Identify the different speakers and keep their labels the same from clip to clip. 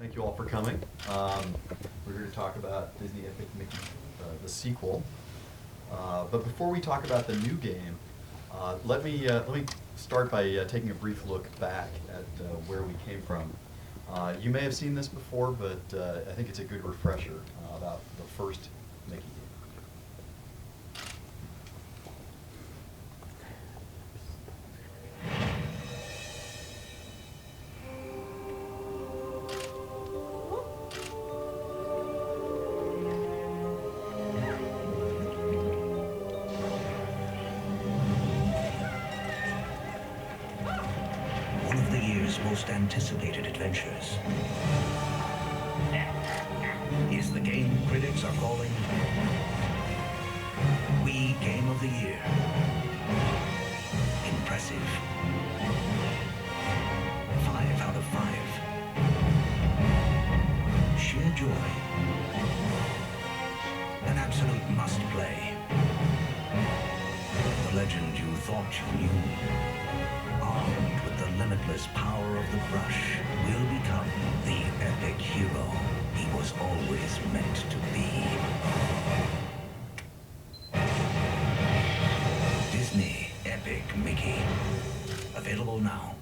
Speaker 1: Thank you all for coming. We're here to talk about Disney Epic Mickey, the sequel. But before we talk about the new game, let me start by taking a brief look back at where we came from. You may have seen this before, but I think it's a good refresher about the first Mickey game.
Speaker 2: One of the year's most anticipated adventures is the game critics are calling Wii Game of the Year. Impressive. 5 out of 5. Sheer joy. An absolute must-play. The legend you thought you knew, armed with the limitless power of the brush, will become the epic hero he was always meant to be. Disney Epic Mickey. Available now.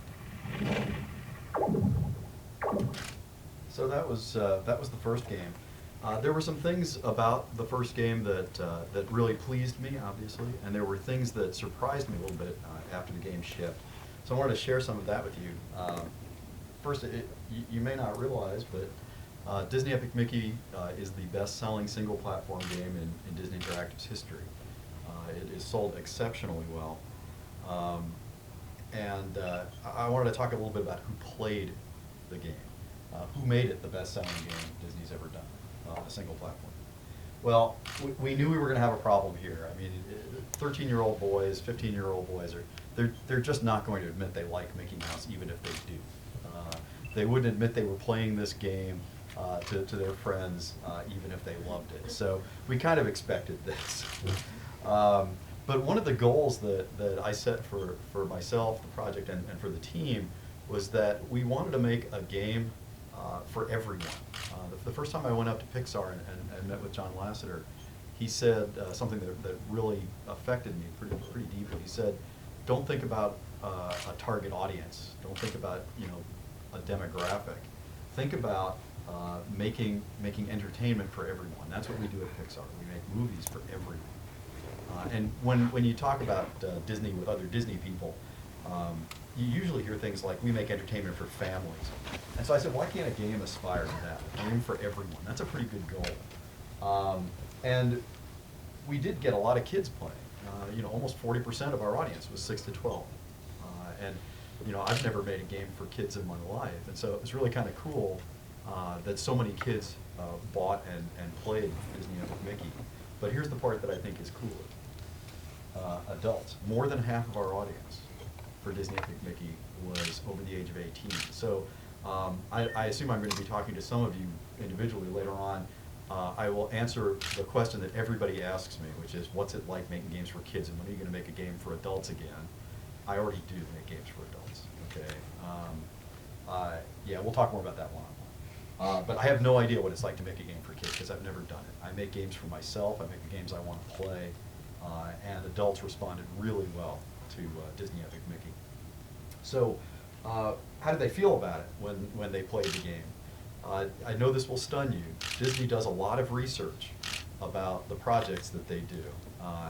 Speaker 1: So that was the first game. There were some things about the first game that really pleased me, obviously, and there were things that surprised me a little bit after the game shipped. So I wanted to share some of that with you. First, you may not realize, but Disney Epic Mickey is the best-selling single-platform game in Disney Interactive's history. It is sold exceptionally well. I wanted to talk a little bit about who played the game. Who made it the best-selling game Disney's ever done, a single platform? Well, we knew we were going to have a problem here. I mean, 13-year-old boys, 15-year-old boys, they're just not going to admit they like Mickey Mouse, even if they do. They wouldn't admit they were playing this game to their friends, even if they loved it. So we kind of expected this. But one of the goals that I set for myself, the project, and for the team was that we wanted to make a game for everyone. The first time I went up to Pixar and met with John Lasseter, he said something that really affected me pretty deeply. He said, don't think about a target audience. Don't think about a demographic. Think about making entertainment for everyone. That's what we do at Pixar. We make movies for everyone. And when you talk about Disney with other Disney people, you usually hear things like, we make entertainment for families. And so I said, why can't a game aspire to that? A game for everyone. That's a pretty good goal. And we did get a lot of kids playing. Almost 40% of our audience was 6 to 12. And I've never made a game for kids in my life. And so it was really kind of cool that so many kids bought and played Disney Epic Mickey. But here's the part that I think is cooler. Adults. More than half of our audience for Disney Epic Mickey was over the age of 18. So I assume I'm going to be talking to some of you individually later on. I will answer the question that everybody asks me, which is, what's it like making games for kids, and when are you going to make a game for adults again? I already do make games for adults, okay? Yeah, we'll talk more about that one-on-one. But I have no idea what it's like to make a game for kids, because I've never done it. I make games for myself, I make the games I want to play, and adults responded really well to Disney Epic Mickey. So, how did they feel about it when they played the game? I know this will stun you. Disney does a lot of research about the projects that they do.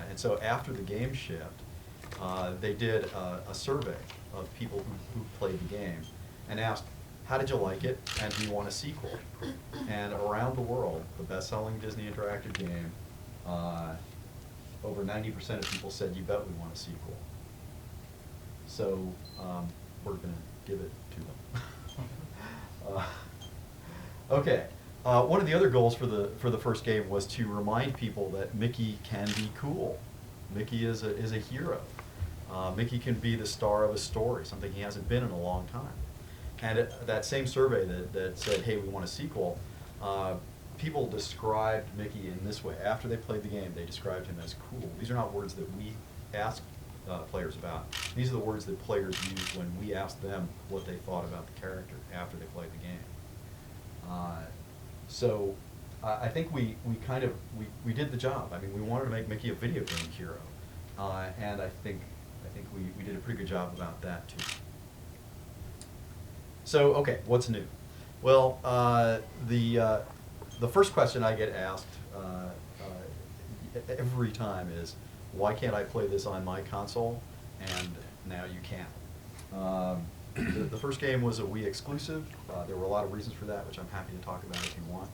Speaker 1: And so after the game shipped, they did a survey of people who played the game and asked, how did you like it, and do you want a sequel? And around the world, the best-selling Disney Interactive game, over 90% of people said, you bet we want a sequel. So we're going to give it to them. Okay. One of the other goals for the first game was to remind people that Mickey can be cool. Mickey is a hero. Mickey can be the star of a story, something he hasn't been in a long time. And that same survey that said, hey, we want a sequel, people described Mickey in this way. After they played the game, they described him as cool. These are not words that we asked players about. These are the words that players used when we asked them what they thought about the character after they played the game. So I think we kind of we did the job. I mean, we wanted to make Mickey a video game hero, and I think we did a pretty good job about that too. So okay, what's new? Well, the first question I get asked every time is, why can't I play this on my console? And now you can. The first game was a Wii exclusive. There were a lot of reasons for that, which I'm happy to talk about if you want.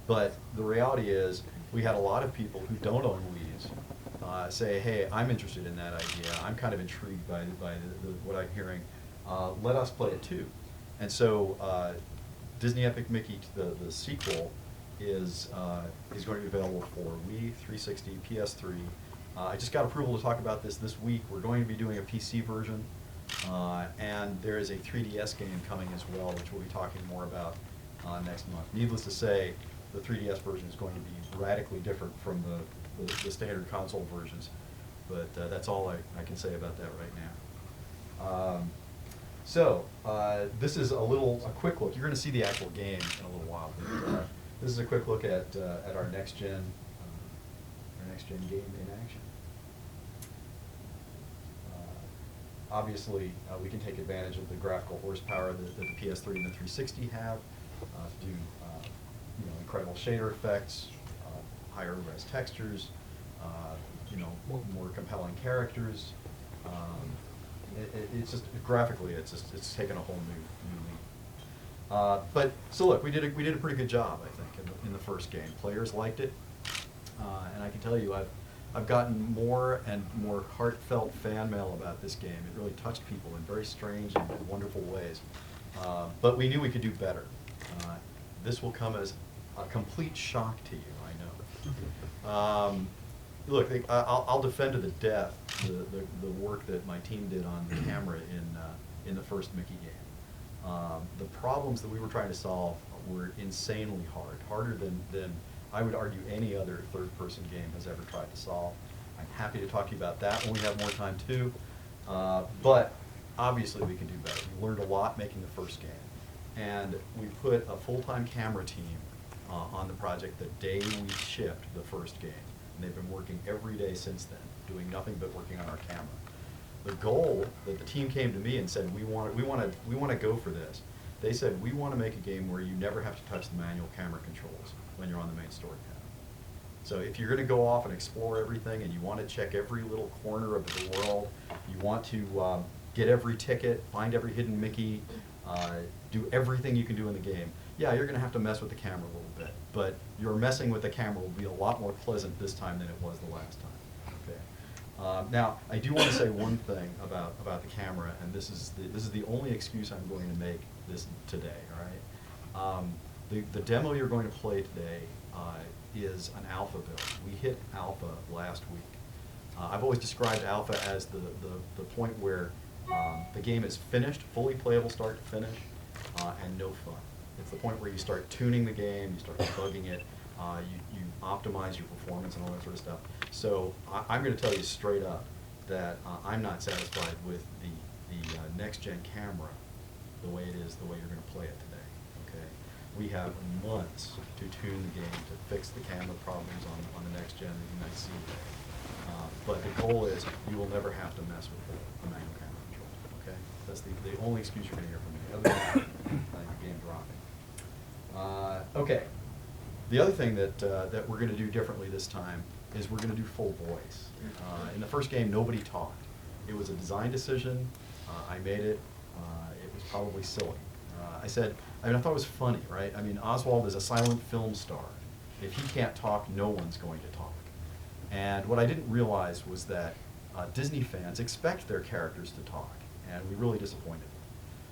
Speaker 1: But the reality is, we had a lot of people who don't own Wii's say, hey, I'm interested in that idea. I'm kind of intrigued by what I'm hearing. Let us play it too. And so Disney Epic Mickey, the sequel, is going to be available for Wii, 360, PS3. I just got approval to talk about this week. We're going to be doing a PC version, and there is a 3DS game coming as well, which we'll be talking more about next month. Needless to say, the 3DS version is going to be radically different from the standard console versions, but that's all I can say about that right now. So this is a quick look. You're going to see the actual game in a little while. But, this is a quick look at our next gen game in action. Obviously, we can take advantage of the graphical horsepower that the PS3 and the 360 have to do incredible shader effects, higher res textures, more compelling characters. It's just graphically, it's taken a whole new leap. But so look, we did a pretty good job, I think, in the first game. Players liked it, and I can tell you, I've gotten more and more heartfelt fan mail about this game. It really touched people in very strange and wonderful ways. But we knew we could do better. This will come as a complete shock to you, I know. Look, I'll defend to the death the work that my team did on the camera in the first Mickey game. The problems that we were trying to solve were insanely hard, harder than I would argue any other third-person game has ever tried to solve. I'm happy to talk to you about that when we have more time too. But obviously we can do better. We learned a lot making the first game, and we put a full-time camera team on the project the day we shipped the first game. And they've been working every day since then, doing nothing but working on our camera. The goal that the team came to me and said, we want to go for this. They said, we want to make a game where you never have to touch the manual camera controls when you're on the main story path. So if you're going to go off and explore everything, and you want to check every little corner of the world, you want to get every ticket, find every hidden Mickey, do everything you can do in the game, yeah, you're going to have to mess with the camera a little bit, but your messing with the camera will be a lot more pleasant this time than it was the last time. Okay. Now, I do want to say one thing about the camera, and this is the only excuse I'm going to make this today. All right. The demo you're going to play today is an alpha build. We hit alpha last week. I've always described alpha as the point where the game is finished, fully playable start to finish, and no fun. It's the point where you start tuning the game, you start debugging it, you optimize your performance and all that sort of stuff. So I'm going to tell you straight up that I'm not satisfied with the next-gen camera the way it is, the way you're going to play it today. Okay, we have months to tune the game, to fix the camera problems on the next-gen that you might see today. But the goal is you will never have to mess with the manual camera control. Okay, that's the only excuse you're going to hear from me. Other than that, I think the game's rocking. Okay, the other thing that we're going to do differently this time is we're going to do full voice. In the first game, nobody talked. It was a design decision. I made it. It was probably silly. I thought it was funny, right? I mean, Oswald is a silent film star. If he can't talk, no one's going to talk. And what I didn't realize was that Disney fans expect their characters to talk, and we really disappointed them.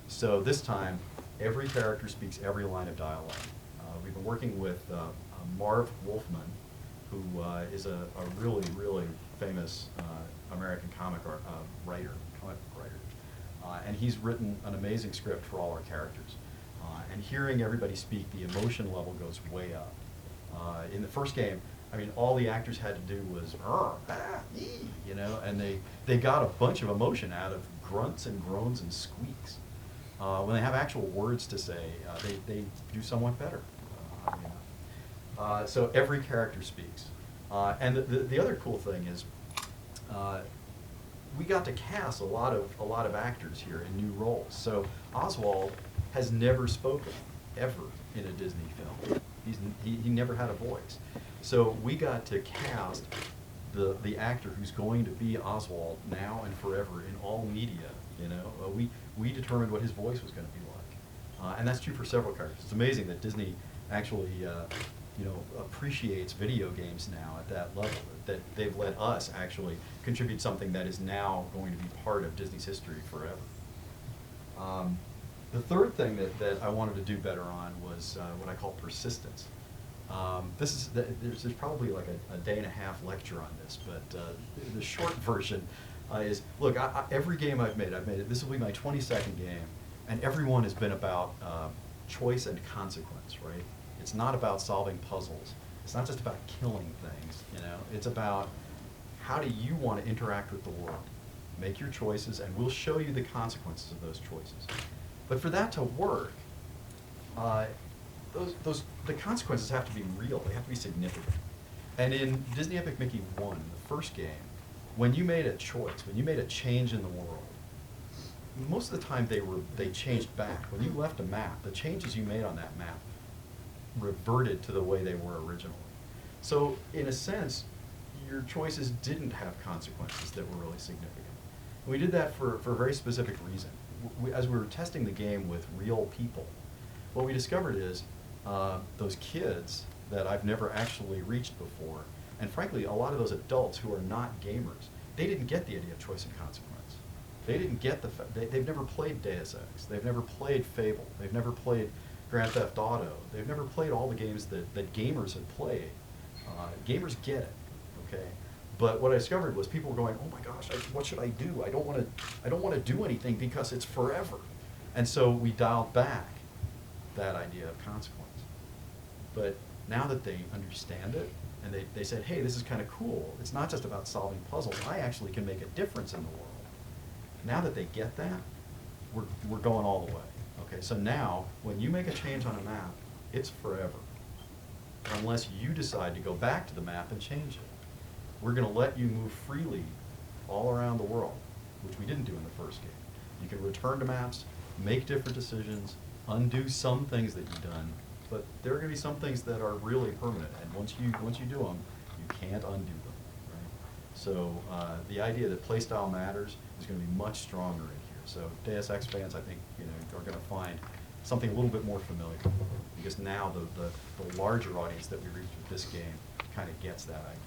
Speaker 1: So this time, every character speaks every line of dialogue. We've been working with Marv Wolfman, who is a really, really famous American comic book writer. And he's written an amazing script for all our characters. And hearing everybody speak, the emotion level goes way up. In the first game, I mean, all the actors had to do was, and they got a bunch of emotion out of grunts and groans and squeaks. When they have actual words to say, they do somewhat better. So every character speaks. And the other cool thing is, we got to cast a lot of actors here in new roles. So Oswald has never spoken ever in a Disney film. He never had a voice. So we got to cast the actor who's going to be Oswald now and forever in all media. You know, we determined what his voice was going to be like, and that's true for several characters. It's amazing that Disney actually appreciates video games now at that level, that they've let us actually contribute something that is now going to be part of Disney's history forever. The third thing that I wanted to do better on was what I call persistence. There's probably like a day and a half lecture on this, but the short version is, look, every game I've made it, this will be my 22nd game, and every one has been about choice and consequence, right? It's not about solving puzzles. It's not just about killing things, you know? It's about how do you want to interact with the world? Make your choices, and we'll show you the consequences of those choices. But for that to work, the consequences have to be real. They have to be significant. And in Disney Epic Mickey 1, the first game, when you made a choice, when you made a change in the world, most of the time they changed back. When you left a map, the changes you made on that map reverted to the way they were originally. So in a sense, your choices didn't have consequences that were really significant. And we did that for a very specific reason. As we were testing the game with real people, what we discovered is those kids that I've never actually reached before, and frankly, a lot of those adults who are not gamers, they didn't get the idea of choice and consequence. They didn't get they've never played Deus Ex, they've never played Fable, they've never played Grand Theft Auto, they've never played all the games that gamers had played. Gamers get it, okay? But what I discovered was people were going, oh my gosh, what should I do? I don't want to do anything because it's forever. And so we dialed back that idea of consequence. But now that they understand it, and they said, hey, this is kind of cool. It's not just about solving puzzles. I actually can make a difference in the world. Now that they get that, we're going all the way. Okay, so now, when you make a change on a map, it's forever. Unless you decide to go back to the map and change it. We're going to let you move freely all around the world, which we didn't do in the first game. You can return to maps, make different decisions, undo some things that you've done, but there are going to be some things that are really permanent, and once you do them, you can't undo them. Right? So the idea that playstyle matters is going to be much stronger in here. So Deus Ex fans, I think, are going to find something a little bit more familiar, because now the larger audience that we reach with this game kind of gets that idea.